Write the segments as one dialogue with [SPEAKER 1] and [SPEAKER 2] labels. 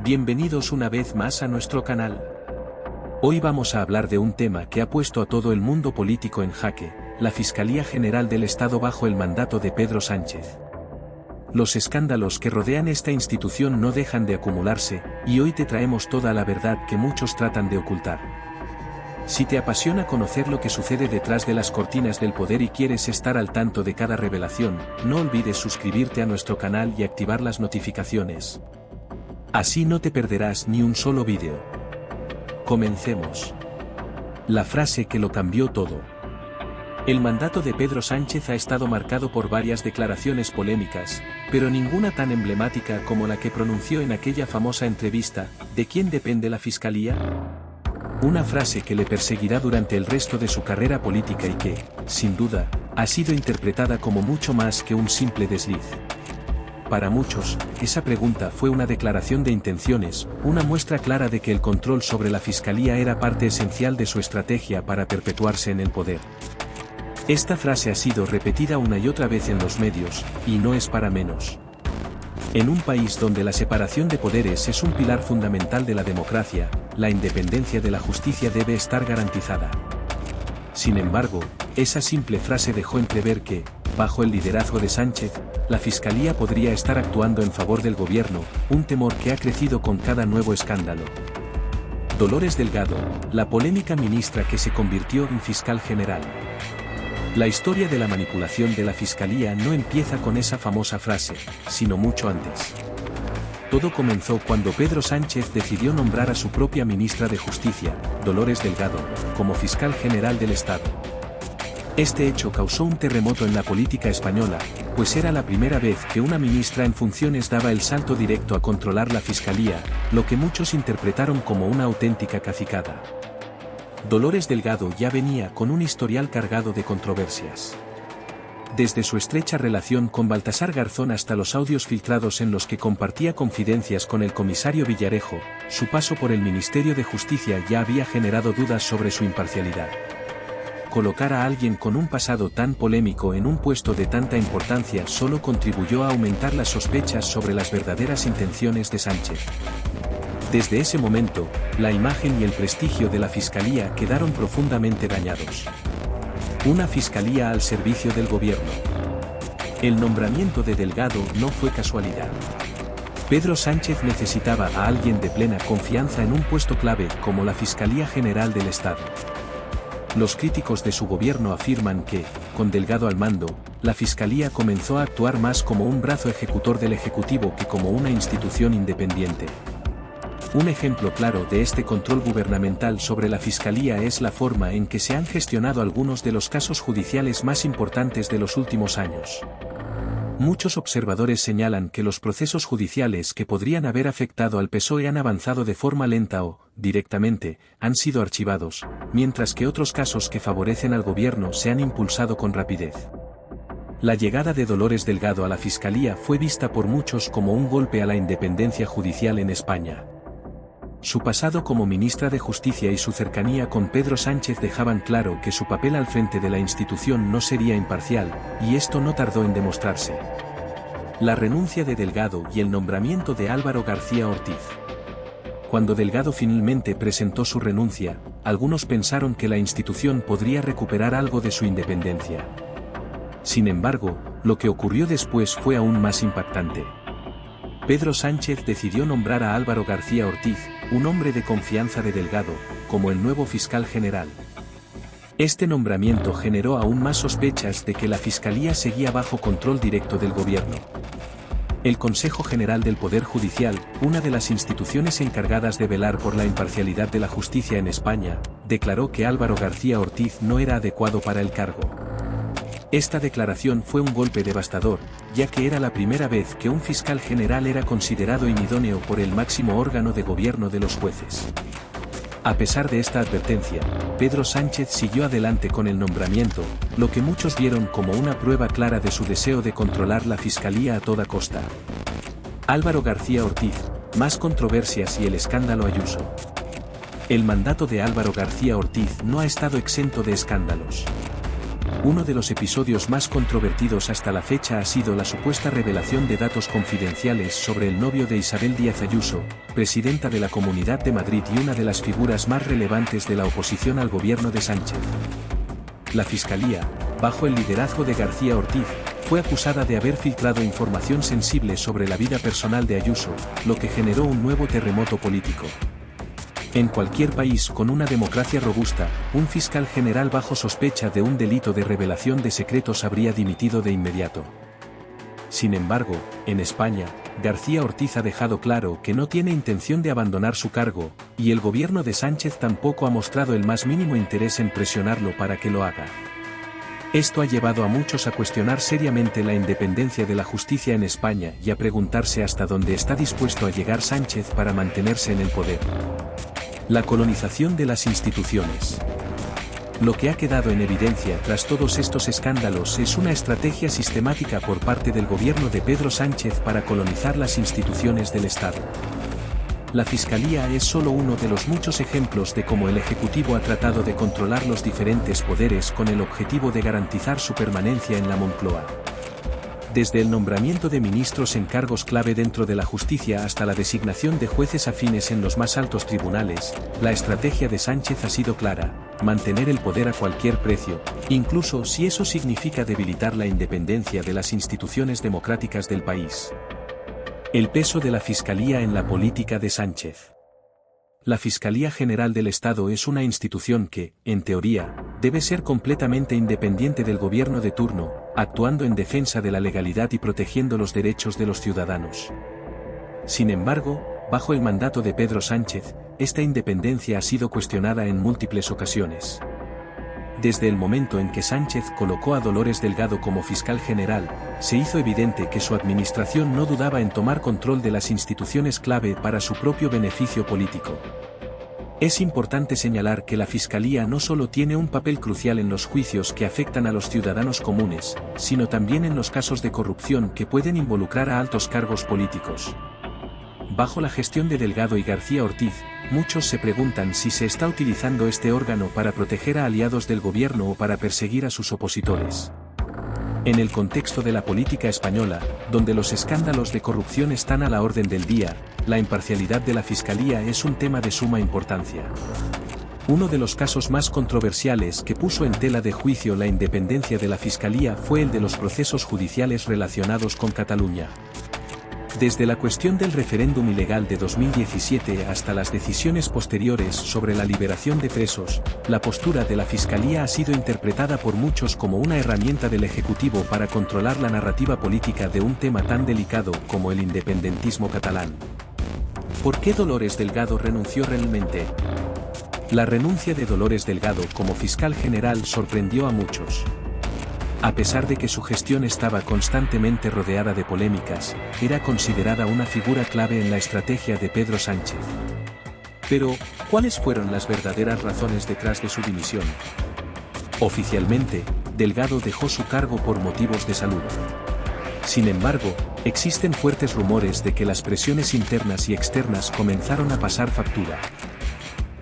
[SPEAKER 1] Bienvenidos una vez más a nuestro canal. Hoy vamos a hablar de un tema que ha puesto a todo el mundo político en jaque, la Fiscalía General del Estado bajo el mandato de Pedro Sánchez. Los escándalos que rodean esta institución no dejan de acumularse, y hoy te traemos toda la verdad que muchos tratan de ocultar. Si te apasiona conocer lo que sucede detrás de las cortinas del poder y quieres estar al tanto de cada revelación, no olvides suscribirte a nuestro canal y activar las notificaciones. Así no te perderás ni un solo vídeo. Comencemos. La frase que lo cambió todo. El mandato de Pedro Sánchez ha estado marcado por varias declaraciones polémicas, pero ninguna tan emblemática como la que pronunció en aquella famosa entrevista, ¿de quién depende la Fiscalía? Una frase que le perseguirá durante el resto de su carrera política y que, sin duda, ha sido interpretada como mucho más que un simple desliz. Para muchos, esa pregunta fue una declaración de intenciones, una muestra clara de que el control sobre la Fiscalía era parte esencial de su estrategia para perpetuarse en el poder. Esta frase ha sido repetida una y otra vez en los medios, y no es para menos. En un país donde la separación de poderes es un pilar fundamental de la democracia, la independencia de la justicia debe estar garantizada. Sin embargo, esa simple frase dejó entrever que, bajo el liderazgo de Sánchez, la Fiscalía podría estar actuando en favor del gobierno, un temor que ha crecido con cada nuevo escándalo. Dolores Delgado, la polémica ministra que se convirtió en fiscal general. La historia de la manipulación de la Fiscalía no empieza con esa famosa frase, sino mucho antes. Todo comenzó cuando Pedro Sánchez decidió nombrar a su propia ministra de Justicia, Dolores Delgado, como fiscal general del Estado. Este hecho causó un terremoto en la política española, pues era la primera vez que una ministra en funciones daba el salto directo a controlar la Fiscalía, lo que muchos interpretaron como una auténtica cacicada. Dolores Delgado ya venía con un historial cargado de controversias. Desde su estrecha relación con Baltasar Garzón hasta los audios filtrados en los que compartía confidencias con el comisario Villarejo, su paso por el Ministerio de Justicia ya había generado dudas sobre su imparcialidad. Colocar a alguien con un pasado tan polémico en un puesto de tanta importancia solo contribuyó a aumentar las sospechas sobre las verdaderas intenciones de Sánchez. Desde ese momento, la imagen y el prestigio de la Fiscalía quedaron profundamente dañados. Una Fiscalía al servicio del gobierno. El nombramiento de Delgado no fue casualidad. Pedro Sánchez necesitaba a alguien de plena confianza en un puesto clave como la Fiscalía General del Estado. Los críticos de su gobierno afirman que, con Delgado al mando, la Fiscalía comenzó a actuar más como un brazo ejecutor del Ejecutivo que como una institución independiente. Un ejemplo claro de este control gubernamental sobre la Fiscalía es la forma en que se han gestionado algunos de los casos judiciales más importantes de los últimos años. Muchos observadores señalan que los procesos judiciales que podrían haber afectado al PSOE han avanzado de forma lenta o, directamente, han sido archivados, mientras que otros casos que favorecen al gobierno se han impulsado con rapidez. La llegada de Dolores Delgado a la Fiscalía fue vista por muchos como un golpe a la independencia judicial en España. Su pasado como ministra de Justicia y su cercanía con Pedro Sánchez dejaban claro que su papel al frente de la institución no sería imparcial, y esto no tardó en demostrarse. La renuncia de Delgado y el nombramiento de Álvaro García Ortiz. Cuando Delgado finalmente presentó su renuncia, algunos pensaron que la institución podría recuperar algo de su independencia. Sin embargo, lo que ocurrió después fue aún más impactante. Pedro Sánchez decidió nombrar a Álvaro García Ortiz, un hombre de confianza de Delgado, como el nuevo fiscal general. Este nombramiento generó aún más sospechas de que la Fiscalía seguía bajo control directo del gobierno. El Consejo General del Poder Judicial, una de las instituciones encargadas de velar por la imparcialidad de la justicia en España, declaró que Álvaro García Ortiz no era adecuado para el cargo. Esta declaración fue un golpe devastador, ya que era la primera vez que un fiscal general era considerado inidóneo por el máximo órgano de gobierno de los jueces. A pesar de esta advertencia, Pedro Sánchez siguió adelante con el nombramiento, lo que muchos vieron como una prueba clara de su deseo de controlar la Fiscalía a toda costa. Álvaro García Ortiz, más controversias y el escándalo Ayuso. El mandato de Álvaro García Ortiz no ha estado exento de escándalos. Uno de los episodios más controvertidos hasta la fecha ha sido la supuesta revelación de datos confidenciales sobre el novio de Isabel Díaz Ayuso, presidenta de la Comunidad de Madrid y una de las figuras más relevantes de la oposición al gobierno de Sánchez. La Fiscalía, bajo el liderazgo de García Ortiz, fue acusada de haber filtrado información sensible sobre la vida personal de Ayuso, lo que generó un nuevo terremoto político. En cualquier país con una democracia robusta, un fiscal general bajo sospecha de un delito de revelación de secretos habría dimitido de inmediato. Sin embargo, en España, García Ortiz ha dejado claro que no tiene intención de abandonar su cargo, y el gobierno de Sánchez tampoco ha mostrado el más mínimo interés en presionarlo para que lo haga. Esto ha llevado a muchos a cuestionar seriamente la independencia de la justicia en España y a preguntarse hasta dónde está dispuesto a llegar Sánchez para mantenerse en el poder. La colonización de las instituciones. Lo que ha quedado en evidencia tras todos estos escándalos es una estrategia sistemática por parte del gobierno de Pedro Sánchez para colonizar las instituciones del Estado. La Fiscalía es solo uno de los muchos ejemplos de cómo el Ejecutivo ha tratado de controlar los diferentes poderes con el objetivo de garantizar su permanencia en la Moncloa. Desde el nombramiento de ministros en cargos clave dentro de la justicia hasta la designación de jueces afines en los más altos tribunales, la estrategia de Sánchez ha sido clara: mantener el poder a cualquier precio, incluso si eso significa debilitar la independencia de las instituciones democráticas del país. El peso de la Fiscalía en la política de Sánchez. La Fiscalía General del Estado es una institución que, en teoría, debe ser completamente independiente del gobierno de turno, actuando en defensa de la legalidad y protegiendo los derechos de los ciudadanos. Sin embargo, bajo el mandato de Pedro Sánchez, esta independencia ha sido cuestionada en múltiples ocasiones. Desde el momento en que Sánchez colocó a Dolores Delgado como fiscal general, se hizo evidente que su administración no dudaba en tomar control de las instituciones clave para su propio beneficio político. Es importante señalar que la Fiscalía no solo tiene un papel crucial en los juicios que afectan a los ciudadanos comunes, sino también en los casos de corrupción que pueden involucrar a altos cargos políticos. Bajo la gestión de Delgado y García Ortiz, muchos se preguntan si se está utilizando este órgano para proteger a aliados del gobierno o para perseguir a sus opositores. En el contexto de la política española, donde los escándalos de corrupción están a la orden del día, la imparcialidad de la Fiscalía es un tema de suma importancia. Uno de los casos más controversiales que puso en tela de juicio la independencia de la Fiscalía fue el de los procesos judiciales relacionados con Cataluña. Desde la cuestión del referéndum ilegal de 2017 hasta las decisiones posteriores sobre la liberación de presos, la postura de la Fiscalía ha sido interpretada por muchos como una herramienta del Ejecutivo para controlar la narrativa política de un tema tan delicado como el independentismo catalán. ¿Por qué Dolores Delgado renunció realmente? La renuncia de Dolores Delgado como fiscal general sorprendió a muchos. A pesar de que su gestión estaba constantemente rodeada de polémicas, era considerada una figura clave en la estrategia de Pedro Sánchez. Pero, ¿cuáles fueron las verdaderas razones detrás de su dimisión? Oficialmente, Delgado dejó su cargo por motivos de salud. Sin embargo, existen fuertes rumores de que las presiones internas y externas comenzaron a pasar factura.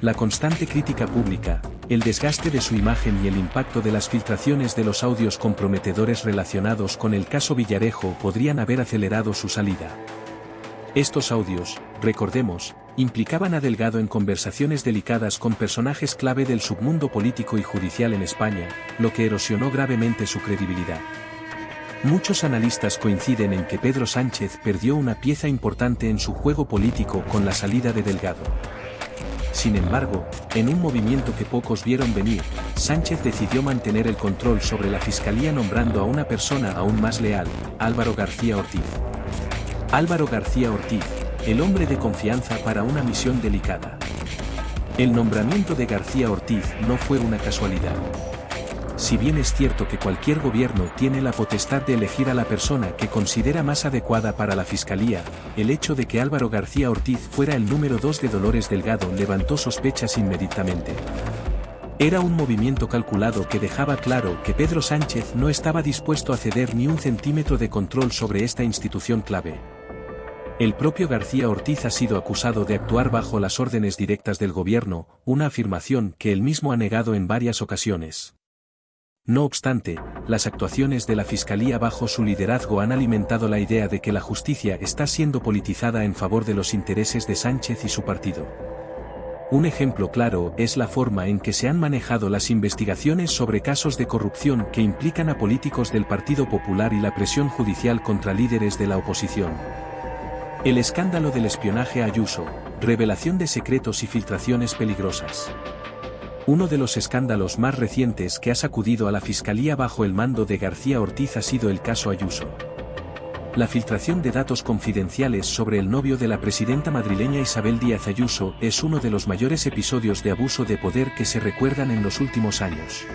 [SPEAKER 1] La constante crítica pública, el desgaste de su imagen y el impacto de las filtraciones de los audios comprometedores relacionados con el caso Villarejo podrían haber acelerado su salida. Estos audios, recordemos, implicaban a Delgado en conversaciones delicadas con personajes clave del submundo político y judicial en España, lo que erosionó gravemente su credibilidad. Muchos analistas coinciden en que Pedro Sánchez perdió una pieza importante en su juego político con la salida de Delgado. Sin embargo, en un movimiento que pocos vieron venir, Sánchez decidió mantener el control sobre la Fiscalía nombrando a una persona aún más leal, Álvaro García Ortiz. Álvaro García Ortiz, el hombre de confianza para una misión delicada. El nombramiento de García Ortiz no fue una casualidad. Si bien es cierto que cualquier gobierno tiene la potestad de elegir a la persona que considera más adecuada para la Fiscalía, el hecho de que Álvaro García Ortiz fuera el número 2 de Dolores Delgado levantó sospechas inmediatamente. Era un movimiento calculado que dejaba claro que Pedro Sánchez no estaba dispuesto a ceder ni un centímetro de control sobre esta institución clave. El propio García Ortiz ha sido acusado de actuar bajo las órdenes directas del gobierno, una afirmación que él mismo ha negado en varias ocasiones. No obstante, las actuaciones de la Fiscalía bajo su liderazgo han alimentado la idea de que la justicia está siendo politizada en favor de los intereses de Sánchez y su partido. Un ejemplo claro es la forma en que se han manejado las investigaciones sobre casos de corrupción que implican a políticos del Partido Popular y la presión judicial contra líderes de la oposición. El escándalo del espionaje a Ayuso, revelación de secretos y filtraciones peligrosas. Uno de los escándalos más recientes que ha sacudido a la Fiscalía bajo el mando de García Ortiz ha sido el caso Ayuso. La filtración de datos confidenciales sobre el novio de la presidenta madrileña Isabel Díaz Ayuso es uno de los mayores episodios de abuso de poder que se recuerdan en los últimos años.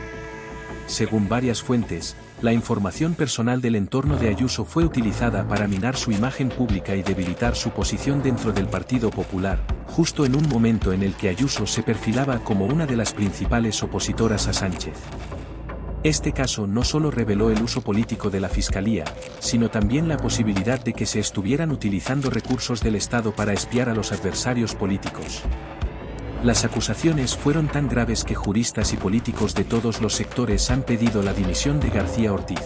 [SPEAKER 1] Según varias fuentes, la información personal del entorno de Ayuso fue utilizada para minar su imagen pública y debilitar su posición dentro del Partido Popular, justo en un momento en el que Ayuso se perfilaba como una de las principales opositoras a Sánchez. Este caso no solo reveló el uso político de la Fiscalía, sino también la posibilidad de que se estuvieran utilizando recursos del Estado para espiar a los adversarios políticos. Las acusaciones fueron tan graves que juristas y políticos de todos los sectores han pedido la dimisión de García Ortiz.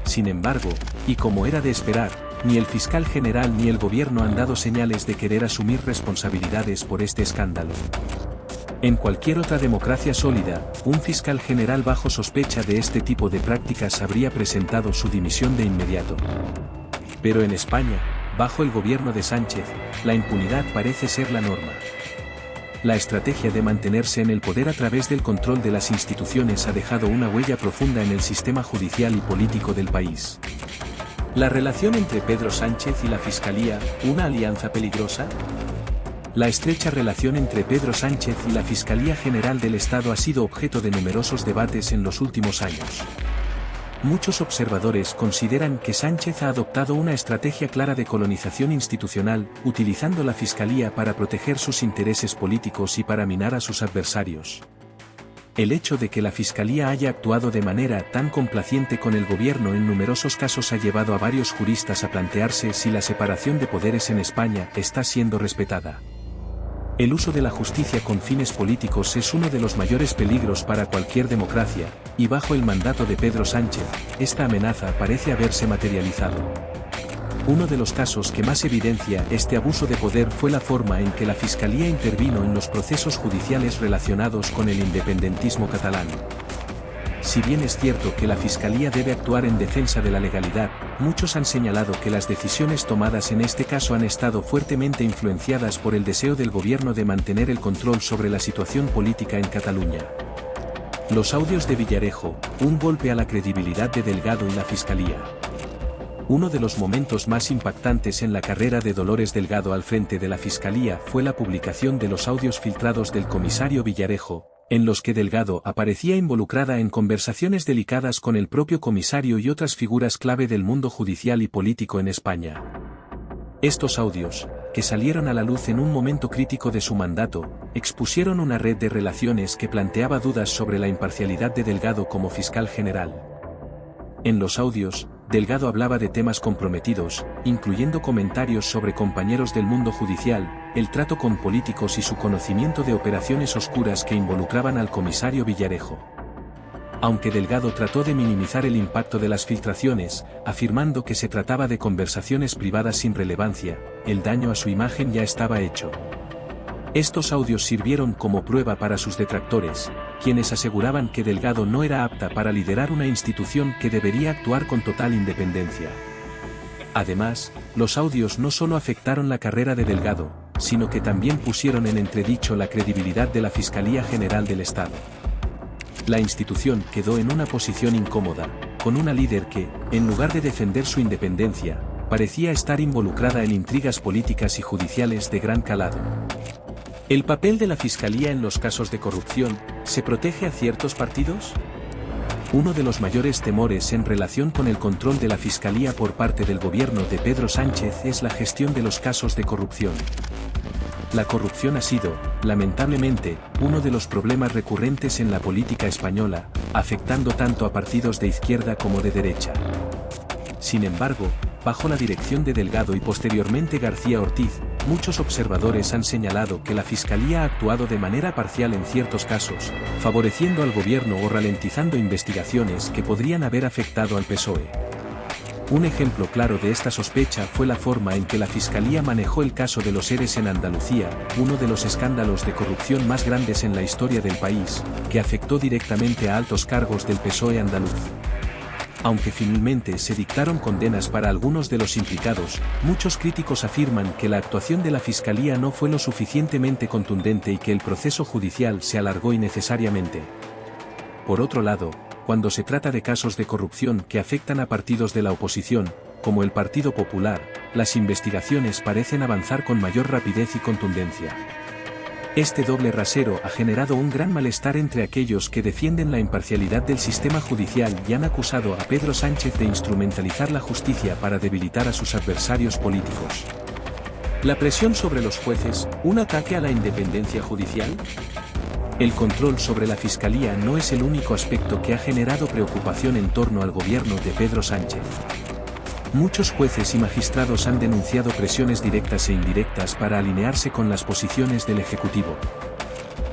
[SPEAKER 1] Sin embargo, y como era de esperar, ni el fiscal general ni el gobierno han dado señales de querer asumir responsabilidades por este escándalo. En cualquier otra democracia sólida, un fiscal general bajo sospecha de este tipo de prácticas habría presentado su dimisión de inmediato. Pero en España, bajo el gobierno de Sánchez, la impunidad parece ser la norma. La estrategia de mantenerse en el poder a través del control de las instituciones ha dejado una huella profunda en el sistema judicial y político del país. ¿La relación entre Pedro Sánchez y la Fiscalía, una alianza peligrosa? La estrecha relación entre Pedro Sánchez y la Fiscalía General del Estado ha sido objeto de numerosos debates en los últimos años. Muchos observadores consideran que Sánchez ha adoptado una estrategia clara de colonización institucional, utilizando la Fiscalía para proteger sus intereses políticos y para minar a sus adversarios. El hecho de que la Fiscalía haya actuado de manera tan complaciente con el gobierno en numerosos casos ha llevado a varios juristas a plantearse si la separación de poderes en España está siendo respetada. El uso de la justicia con fines políticos es uno de los mayores peligros para cualquier democracia, y bajo el mandato de Pedro Sánchez, esta amenaza parece haberse materializado. Uno de los casos que más evidencia este abuso de poder fue la forma en que la Fiscalía intervino en los procesos judiciales relacionados con el independentismo catalán. Si bien es cierto que la Fiscalía debe actuar en defensa de la legalidad, muchos han señalado que las decisiones tomadas en este caso han estado fuertemente influenciadas por el deseo del gobierno de mantener el control sobre la situación política en Cataluña. Los audios de Villarejo, un golpe a la credibilidad de Delgado y la Fiscalía. Uno de los momentos más impactantes en la carrera de Dolores Delgado al frente de la Fiscalía fue la publicación de los audios filtrados del comisario Villarejo, en los que Delgado aparecía involucrada en conversaciones delicadas con el propio comisario y otras figuras clave del mundo judicial y político en España. Estos audios, que salieron a la luz en un momento crítico de su mandato, expusieron una red de relaciones que planteaba dudas sobre la imparcialidad de Delgado como fiscal general. En los audios, Delgado hablaba de temas comprometidos, incluyendo comentarios sobre compañeros del mundo judicial, el trato con políticos y su conocimiento de operaciones oscuras que involucraban al comisario Villarejo. Aunque Delgado trató de minimizar el impacto de las filtraciones, afirmando que se trataba de conversaciones privadas sin relevancia, el daño a su imagen ya estaba hecho. Estos audios sirvieron como prueba para sus detractores, quienes aseguraban que Delgado no era apta para liderar una institución que debería actuar con total independencia. Además, los audios no solo afectaron la carrera de Delgado, sino que también pusieron en entredicho la credibilidad de la Fiscalía General del Estado. La institución quedó en una posición incómoda, con una líder que, en lugar de defender su independencia, parecía estar involucrada en intrigas políticas y judiciales de gran calado. ¿El papel de la Fiscalía en los casos de corrupción se protege a ciertos partidos? Uno de los mayores temores en relación con el control de la Fiscalía por parte del gobierno de Pedro Sánchez es la gestión de los casos de corrupción. La corrupción ha sido, lamentablemente, uno de los problemas recurrentes en la política española, afectando tanto a partidos de izquierda como de derecha. Sin embargo, bajo la dirección de Delgado y posteriormente García Ortiz, muchos observadores han señalado que la Fiscalía ha actuado de manera parcial en ciertos casos, favoreciendo al gobierno o ralentizando investigaciones que podrían haber afectado al PSOE. Un ejemplo claro de esta sospecha fue la forma en que la Fiscalía manejó el caso de los ERES en Andalucía, uno de los escándalos de corrupción más grandes en la historia del país, que afectó directamente a altos cargos del PSOE andaluz. Aunque finalmente se dictaron condenas para algunos de los implicados, muchos críticos afirman que la actuación de la Fiscalía no fue lo suficientemente contundente y que el proceso judicial se alargó innecesariamente. Por otro lado, cuando se trata de casos de corrupción que afectan a partidos de la oposición, como el Partido Popular, las investigaciones parecen avanzar con mayor rapidez y contundencia. Este doble rasero ha generado un gran malestar entre aquellos que defienden la imparcialidad del sistema judicial y han acusado a Pedro Sánchez de instrumentalizar la justicia para debilitar a sus adversarios políticos. ¿La presión sobre los jueces, un ataque a la independencia judicial? El control sobre la Fiscalía no es el único aspecto que ha generado preocupación en torno al gobierno de Pedro Sánchez. Muchos jueces y magistrados han denunciado presiones directas e indirectas para alinearse con las posiciones del Ejecutivo.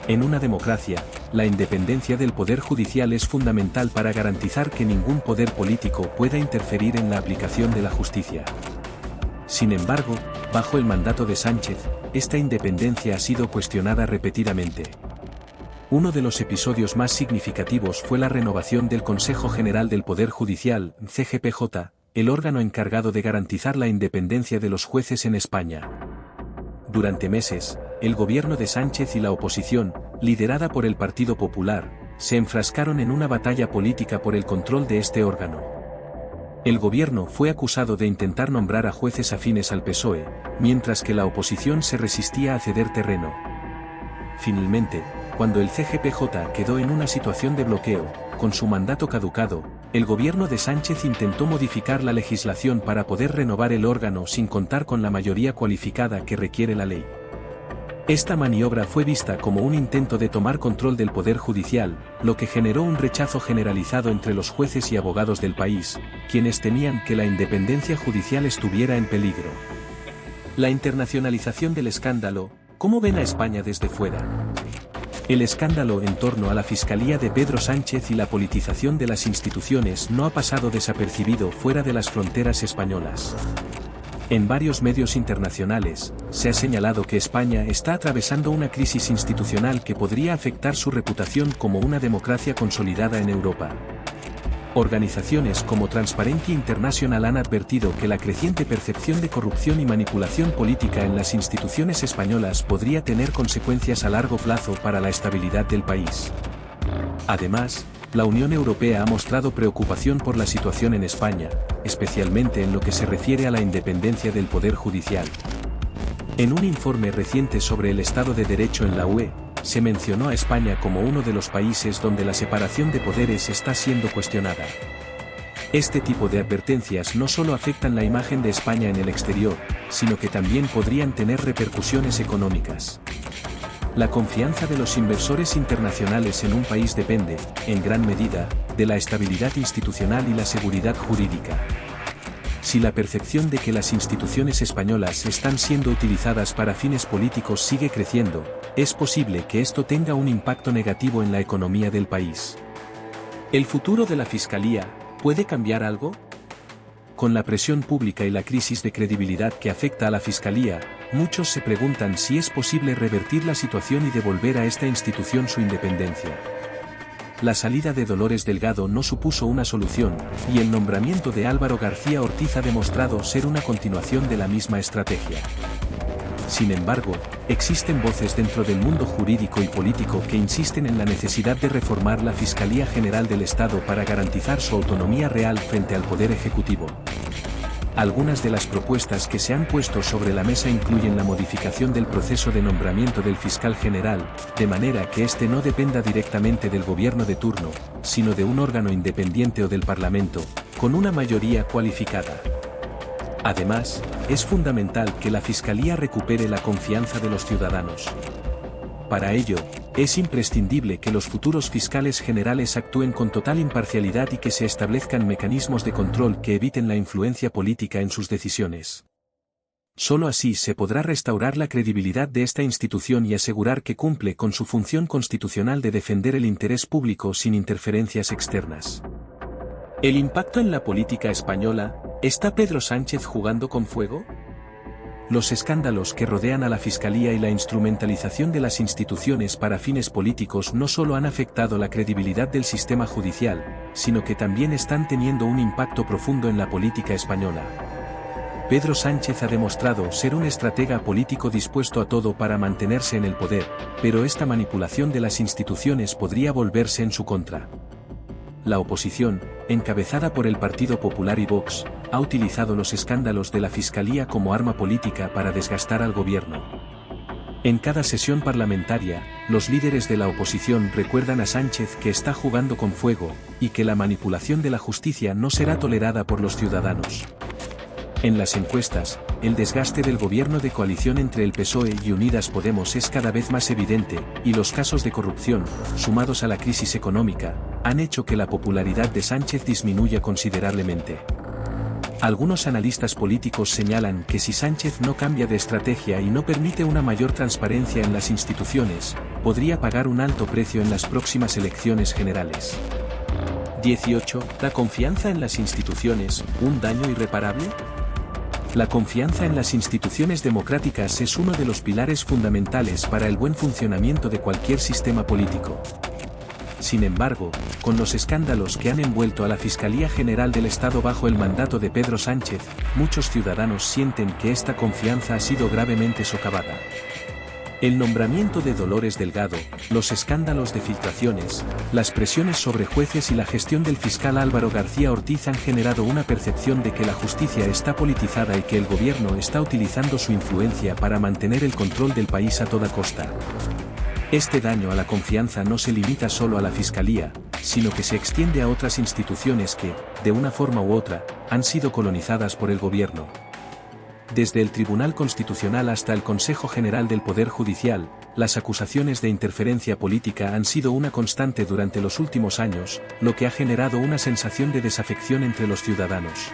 [SPEAKER 1] En una democracia, la independencia del Poder Judicial es fundamental para garantizar que ningún poder político pueda interferir en la aplicación de la justicia. Sin embargo, bajo el mandato de Sánchez, esta independencia ha sido cuestionada repetidamente. Uno de los episodios más significativos fue la renovación del Consejo General del Poder Judicial, CGPJ, el órgano encargado de garantizar la independencia de los jueces en España. Durante meses, el gobierno de Sánchez y la oposición, liderada por el Partido Popular, se enfrascaron en una batalla política por el control de este órgano. El gobierno fue acusado de intentar nombrar a jueces afines al PSOE, mientras que la oposición se resistía a ceder terreno. Finalmente, cuando el CGPJ quedó en una situación de bloqueo, con su mandato caducado, el gobierno de Sánchez intentó modificar la legislación para poder renovar el órgano sin contar con la mayoría cualificada que requiere la ley. Esta maniobra fue vista como un intento de tomar control del Poder Judicial, lo que generó un rechazo generalizado entre los jueces y abogados del país, quienes temían que la independencia judicial estuviera en peligro. La internacionalización del escándalo, ¿cómo ven a España desde fuera? El escándalo en torno a la Fiscalía de Pedro Sánchez y la politización de las instituciones no ha pasado desapercibido fuera de las fronteras españolas. En varios medios internacionales, se ha señalado que España está atravesando una crisis institucional que podría afectar su reputación como una democracia consolidada en Europa. Organizaciones como Transparency International han advertido que la creciente percepción de corrupción y manipulación política en las instituciones españolas podría tener consecuencias a largo plazo para la estabilidad del país. Además, la Unión Europea ha mostrado preocupación por la situación en España, especialmente en lo que se refiere a la independencia del Poder Judicial. En un informe reciente sobre el Estado de Derecho en la UE, se mencionó a España como uno de los países donde la separación de poderes está siendo cuestionada. Este tipo de advertencias no solo afectan la imagen de España en el exterior, sino que también podrían tener repercusiones económicas. La confianza de los inversores internacionales en un país depende, en gran medida, de la estabilidad institucional y la seguridad jurídica. Si la percepción de que las instituciones españolas están siendo utilizadas para fines políticos sigue creciendo, es posible que esto tenga un impacto negativo en la economía del país. ¿El futuro de la Fiscalía puede cambiar algo? Con la presión pública y la crisis de credibilidad que afecta a la Fiscalía, muchos se preguntan si es posible revertir la situación y devolver a esta institución su independencia. La salida de Dolores Delgado no supuso una solución, y el nombramiento de Álvaro García Ortiz ha demostrado ser una continuación de la misma estrategia. Sin embargo, existen voces dentro del mundo jurídico y político que insisten en la necesidad de reformar la Fiscalía General del Estado para garantizar su autonomía real frente al Poder Ejecutivo. Algunas de las propuestas que se han puesto sobre la mesa incluyen la modificación del proceso de nombramiento del fiscal general, de manera que éste no dependa directamente del gobierno de turno, sino de un órgano independiente o del Parlamento, con una mayoría cualificada. Además, es fundamental que la Fiscalía recupere la confianza de los ciudadanos. Para ello, es imprescindible que los futuros fiscales generales actúen con total imparcialidad y que se establezcan mecanismos de control que eviten la influencia política en sus decisiones. Solo así se podrá restaurar la credibilidad de esta institución y asegurar que cumple con su función constitucional de defender el interés público sin interferencias externas. ¿El impacto en la política española? ¿Está Pedro Sánchez jugando con fuego? Los escándalos que rodean a la Fiscalía y la instrumentalización de las instituciones para fines políticos no solo han afectado la credibilidad del sistema judicial, sino que también están teniendo un impacto profundo en la política española. Pedro Sánchez ha demostrado ser un estratega político dispuesto a todo para mantenerse en el poder, pero esta manipulación de las instituciones podría volverse en su contra. La oposición, encabezada por el Partido Popular y Vox, ha utilizado los escándalos de la Fiscalía como arma política para desgastar al gobierno. En cada sesión parlamentaria, los líderes de la oposición recuerdan a Sánchez que está jugando con fuego, y que la manipulación de la justicia no será tolerada por los ciudadanos. En las encuestas, el desgaste del gobierno de coalición entre el PSOE y Unidas Podemos es cada vez más evidente, y los casos de corrupción, sumados a la crisis económica, han hecho que la popularidad de Sánchez disminuya considerablemente. Algunos analistas políticos señalan que si Sánchez no cambia de estrategia y no permite una mayor transparencia en las instituciones, podría pagar un alto precio en las próximas elecciones generales. 18. ¿La confianza en las instituciones, un daño irreparable? La confianza en las instituciones democráticas es uno de los pilares fundamentales para el buen funcionamiento de cualquier sistema político. Sin embargo, con los escándalos que han envuelto a la Fiscalía General del Estado bajo el mandato de Pedro Sánchez, muchos ciudadanos sienten que esta confianza ha sido gravemente socavada. El nombramiento de Dolores Delgado, los escándalos de filtraciones, las presiones sobre jueces y la gestión del fiscal Álvaro García Ortiz han generado una percepción de que la justicia está politizada y que el gobierno está utilizando su influencia para mantener el control del país a toda costa. Este daño a la confianza no se limita solo a la Fiscalía, sino que se extiende a otras instituciones que, de una forma u otra, han sido colonizadas por el gobierno. Desde el Tribunal Constitucional hasta el Consejo General del Poder Judicial, las acusaciones de interferencia política han sido una constante durante los últimos años, lo que ha generado una sensación de desafección entre los ciudadanos.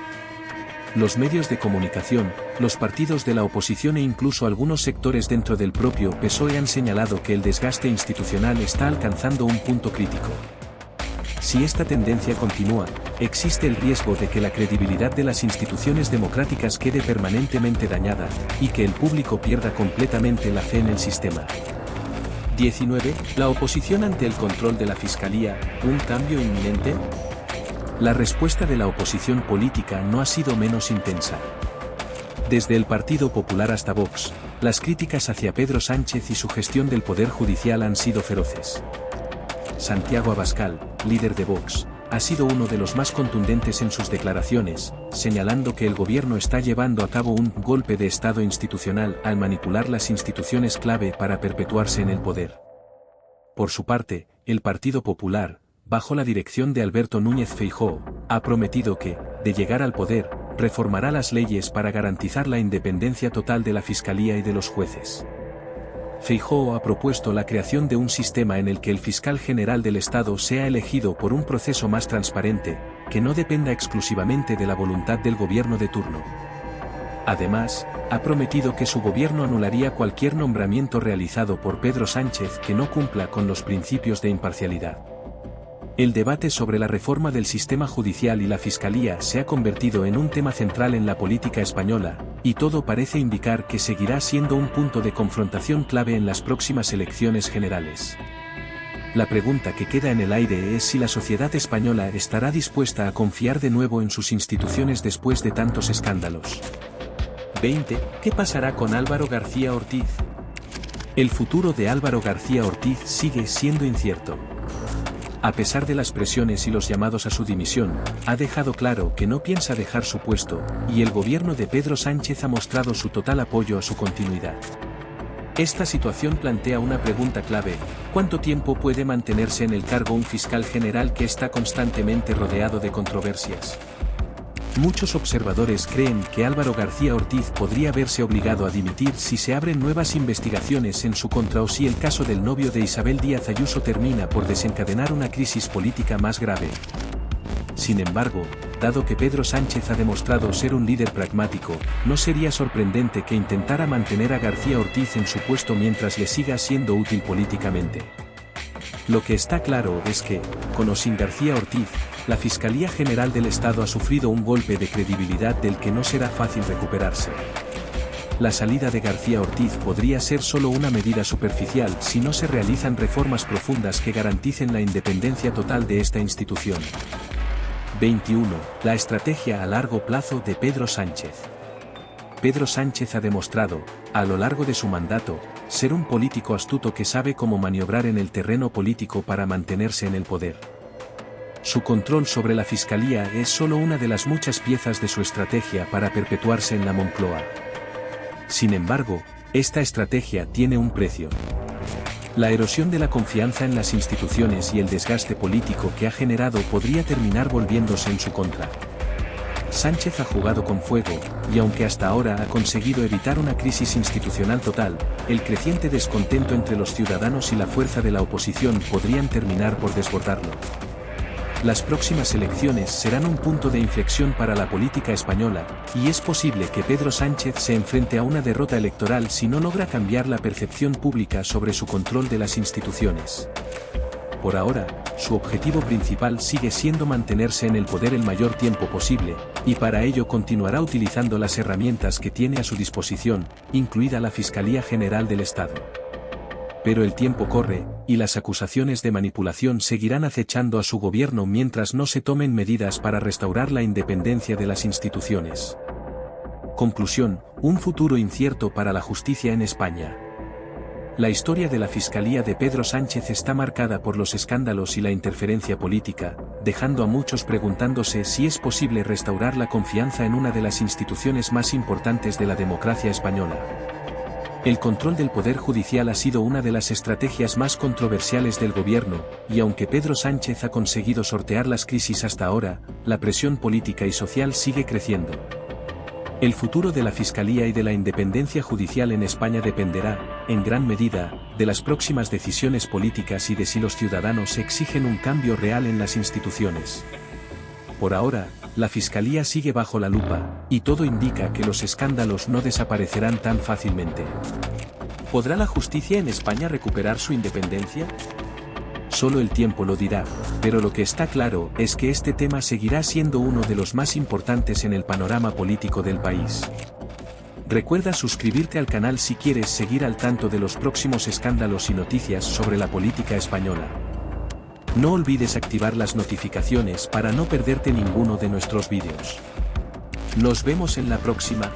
[SPEAKER 1] Los medios de comunicación, los partidos de la oposición e incluso algunos sectores dentro del propio PSOE han señalado que el desgaste institucional está alcanzando un punto crítico. Si esta tendencia continúa, existe el riesgo de que la credibilidad de las instituciones democráticas quede permanentemente dañada, y que el público pierda completamente la fe en el sistema. 19. ¿La oposición ante el control de la Fiscalía, un cambio inminente? La respuesta de la oposición política no ha sido menos intensa. Desde el Partido Popular hasta Vox, las críticas hacia Pedro Sánchez y su gestión del Poder Judicial han sido feroces. Santiago Abascal, líder de Vox, ha sido uno de los más contundentes en sus declaraciones, señalando que el gobierno está llevando a cabo un golpe de Estado institucional al manipular las instituciones clave para perpetuarse en el poder. Por su parte, el Partido Popular, bajo la dirección de Alberto Núñez Feijóo, ha prometido que, de llegar al poder, reformará las leyes para garantizar la independencia total de la Fiscalía y de los jueces. Feijóo ha propuesto la creación de un sistema en el que el fiscal general del Estado sea elegido por un proceso más transparente, que no dependa exclusivamente de la voluntad del gobierno de turno. Además, ha prometido que su gobierno anularía cualquier nombramiento realizado por Pedro Sánchez que no cumpla con los principios de imparcialidad. El debate sobre la reforma del sistema judicial y la Fiscalía se ha convertido en un tema central en la política española, y todo parece indicar que seguirá siendo un punto de confrontación clave en las próximas elecciones generales. La pregunta que queda en el aire es si la sociedad española estará dispuesta a confiar de nuevo en sus instituciones después de tantos escándalos. 20. ¿Qué pasará con Álvaro García Ortiz? El futuro de Álvaro García Ortiz sigue siendo incierto. A pesar de las presiones y los llamados a su dimisión, ha dejado claro que no piensa dejar su puesto, y el gobierno de Pedro Sánchez ha mostrado su total apoyo a su continuidad. Esta situación plantea una pregunta clave: ¿cuánto tiempo puede mantenerse en el cargo un fiscal general que está constantemente rodeado de controversias? Muchos observadores creen que Álvaro García Ortiz podría verse obligado a dimitir si se abren nuevas investigaciones en su contra o si el caso del novio de Isabel Díaz Ayuso termina por desencadenar una crisis política más grave. Sin embargo, dado que Pedro Sánchez ha demostrado ser un líder pragmático, no sería sorprendente que intentara mantener a García Ortiz en su puesto mientras le siga siendo útil políticamente. Lo que está claro es que, con o sin García Ortiz, la Fiscalía General del Estado ha sufrido un golpe de credibilidad del que no será fácil recuperarse. La salida de García Ortiz podría ser solo una medida superficial si no se realizan reformas profundas que garanticen la independencia total de esta institución. 21. La estrategia a largo plazo de Pedro Sánchez. Pedro Sánchez ha demostrado, a lo largo de su mandato, ser un político astuto que sabe cómo maniobrar en el terreno político para mantenerse en el poder. Su control sobre la Fiscalía es solo una de las muchas piezas de su estrategia para perpetuarse en la Moncloa. Sin embargo, esta estrategia tiene un precio. La erosión de la confianza en las instituciones y el desgaste político que ha generado podría terminar volviéndose en su contra. Sánchez ha jugado con fuego, y aunque hasta ahora ha conseguido evitar una crisis institucional total, el creciente descontento entre los ciudadanos y la fuerza de la oposición podrían terminar por desbordarlo. Las próximas elecciones serán un punto de inflexión para la política española, y es posible que Pedro Sánchez se enfrente a una derrota electoral si no logra cambiar la percepción pública sobre su control de las instituciones. Por ahora, su objetivo principal sigue siendo mantenerse en el poder el mayor tiempo posible, y para ello continuará utilizando las herramientas que tiene a su disposición, incluida la Fiscalía General del Estado. Pero el tiempo corre, y las acusaciones de manipulación seguirán acechando a su gobierno mientras no se tomen medidas para restaurar la independencia de las instituciones. Conclusión: un futuro incierto para la justicia en España. La historia de la Fiscalía de Pedro Sánchez está marcada por los escándalos y la interferencia política, dejando a muchos preguntándose si es posible restaurar la confianza en una de las instituciones más importantes de la democracia española. El control del Poder Judicial ha sido una de las estrategias más controversiales del gobierno, y aunque Pedro Sánchez ha conseguido sortear las crisis hasta ahora, la presión política y social sigue creciendo. El futuro de la Fiscalía y de la independencia judicial en España dependerá, en gran medida, de las próximas decisiones políticas y de si los ciudadanos exigen un cambio real en las instituciones. Por ahora, la Fiscalía sigue bajo la lupa, y todo indica que los escándalos no desaparecerán tan fácilmente. ¿Podrá la justicia en España recuperar su independencia? Solo el tiempo lo dirá, pero lo que está claro es que este tema seguirá siendo uno de los más importantes en el panorama político del país. Recuerda suscribirte al canal si quieres seguir al tanto de los próximos escándalos y noticias sobre la política española. No olvides activar las notificaciones para no perderte ninguno de nuestros vídeos. Nos vemos en la próxima.